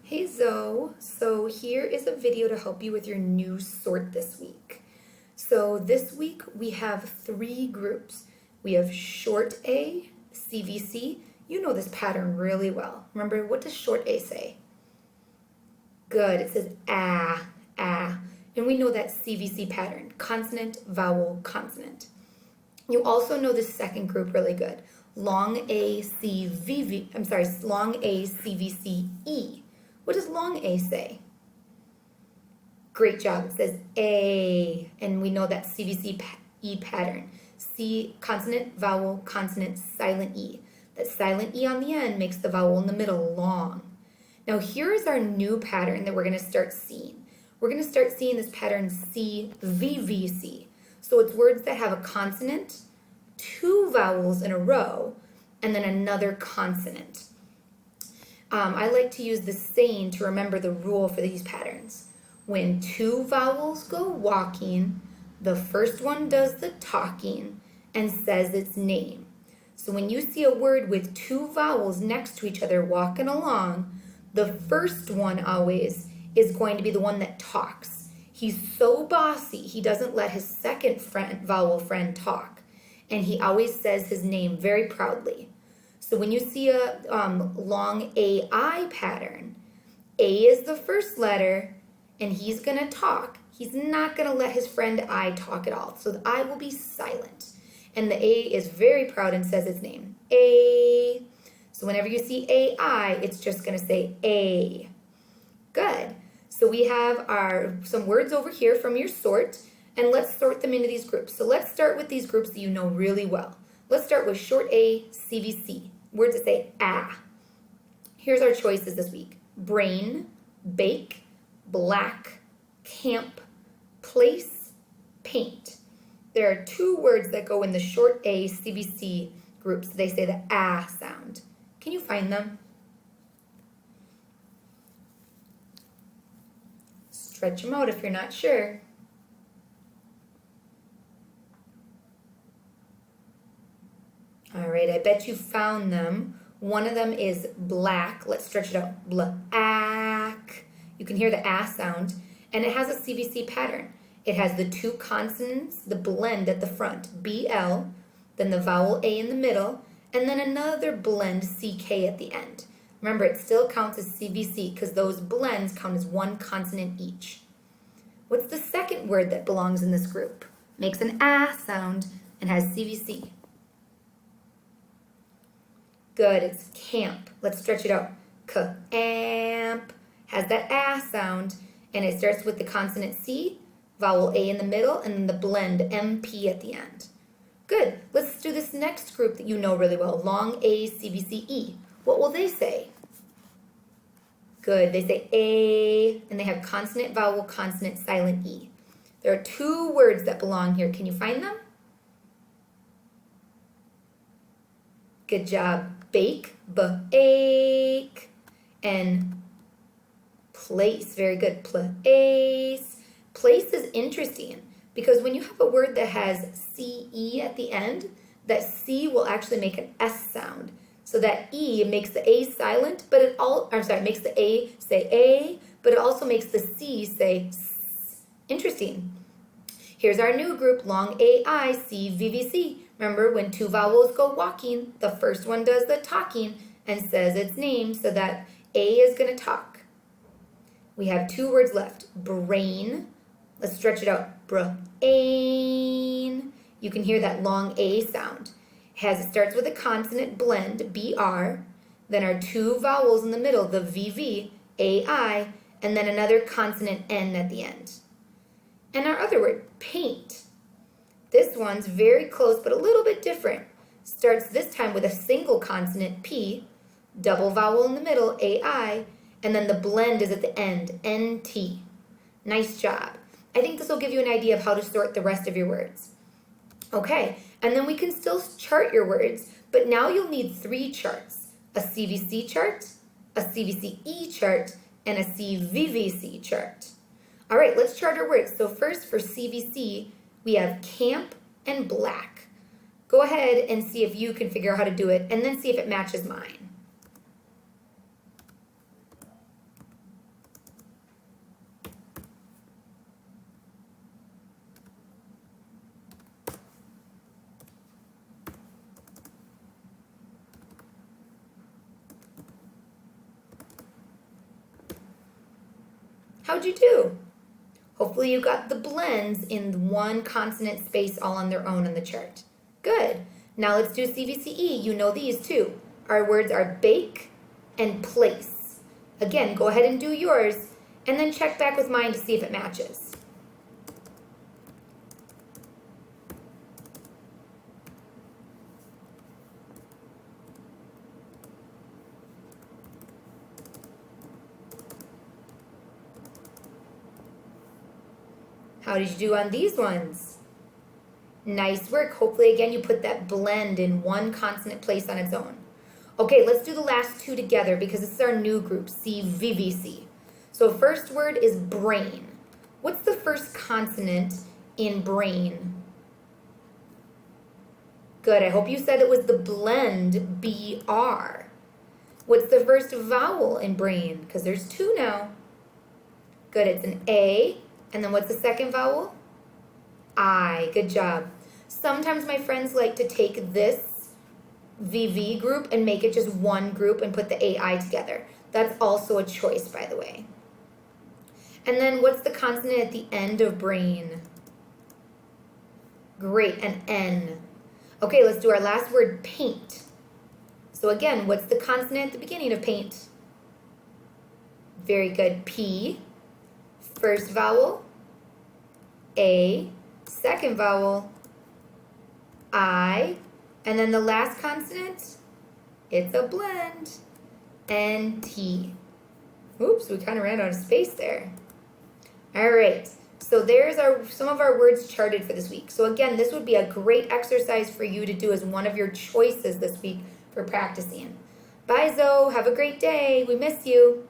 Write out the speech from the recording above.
Hey Zoe, so here is a video to help you with your new sort this week. So this week we have 3 groups. We have short A, CVC. You know this pattern really well. Remember, what does short A say? Good, it says ah, ah. And we know that CVC pattern, consonant, vowel, consonant. You also know this second group really good. Long A, long A, CVC, E. What does long A say? Great job. It says A, and we know that CVC E pattern. C, consonant, vowel, consonant, silent E. That silent E on the end makes the vowel in the middle long. Now here's our new pattern that we're going to start seeing. We're going to start seeing this pattern CVVC. So it's words that have a consonant, 2 vowels in a row, and then another consonant. I like to use the saying to remember the rule for these patterns. When 2 vowels go walking, the first one does the talking and says its name. So when you see a word with 2 vowels next to each other walking along, the first one always is going to be the one that talks. He's so bossy, he doesn't let his second vowel friend talk. And he always says his name very proudly. So when you see a long AI pattern, A is the first letter, and he's going to talk. He's not going to let his friend I talk at all. So the I will be silent. And the A is very proud and says its name. A. So whenever you see AI, it's just going to say A. Good. So we have some words over here from your sort, and let's sort them into these groups. So let's start with these groups that you know really well. Let's start with short A, CVC. Words that say ah. Here's our choices this week. Brain, bake, black, camp, place, paint. There are 2 words that go in the short A, CVC groups. They say the ah sound. Can you find them? Stretch them out if you're not sure. All right, I bet you found them. One of them is black. Let's stretch it out. Black. You can hear the ah sound. And it has a CVC pattern. It has the 2 consonants, the blend at the front, BL, then the vowel A in the middle, and then another blend, CK at the end. Remember, it still counts as CVC because those blends count as 1 consonant each. What's the second word that belongs in this group? Makes an ah sound and has CVC. Good, it's camp. Let's stretch it out. Camp has that ah sound, and it starts with the consonant C, vowel A in the middle, and then the blend MP at the end. Good, let's do this next group that you know really well, long A, CVC, E. What will they say? Good, they say A, and they have consonant, vowel, consonant, silent E. There are 2 words that belong here. Can you find them? Good job. Bake, bake, and place. Very good. Place. Place is interesting because when you have a word that has CE at the end, that C will actually make an S sound. So that E makes the A silent, but makes the A say A, but it also makes the C say S. Interesting. Here's our new group, long AI, CVVC. Remember, when 2 vowels go walking, the first one does the talking and says its name so that A is going to talk. We have 2 words left. Brain. Let's stretch it out. Brain. You can hear that long A sound. It starts with a consonant blend, BR, then our 2 vowels in the middle, the VV, AI, and then another consonant N at the end. And our other word, paint. This one's very close but a little bit different. Starts this time with a single consonant, P, double vowel in the middle, AI, and then the blend is at the end, NT. Nice job. I think this will give you an idea of how to sort the rest of your words. Okay, and then we can still chart your words, but now you'll need 3 charts. A CVC chart, a CVCE chart, and a CVVC chart. All right, let's chart our words. So first for CVC, we have camp and black. Go ahead and see if you can figure out how to do it, and then see if it matches mine. How'd you do? Hopefully you got the blends in one consonant space all on their own on the chart. Good. Now let's do CVCE. You know these too. Our words are bake and place. Again, go ahead and do yours and then check back with mine to see if it matches. How did you do on these ones? Nice work. Hopefully, again, you put that blend in one consonant place on its own. Okay, let's do the last two together because this is our new group, CVVC. So first word is brain. What's the first consonant in brain? Good. I hope you said it was the blend, BR. What's the first vowel in brain? Because there's two now. Good. It's an A. And then what's the second vowel? I. Good job. Sometimes my friends like to take this VV group and make it just one group and put the AI together. That's also a choice, by the way. And then what's the consonant at the end of brain? Great, an N. Okay, let's do our last word, paint. So again, what's the consonant at the beginning of paint? Very good, P. First vowel, A, second vowel, I, and then the last consonant, it's a blend, N-T. Oops, we kind of ran out of space there. All right, so there's some of our words charted for this week. So again, this would be a great exercise for you to do as one of your choices this week for practicing. Bye, Zoe. Have a great day. We miss you.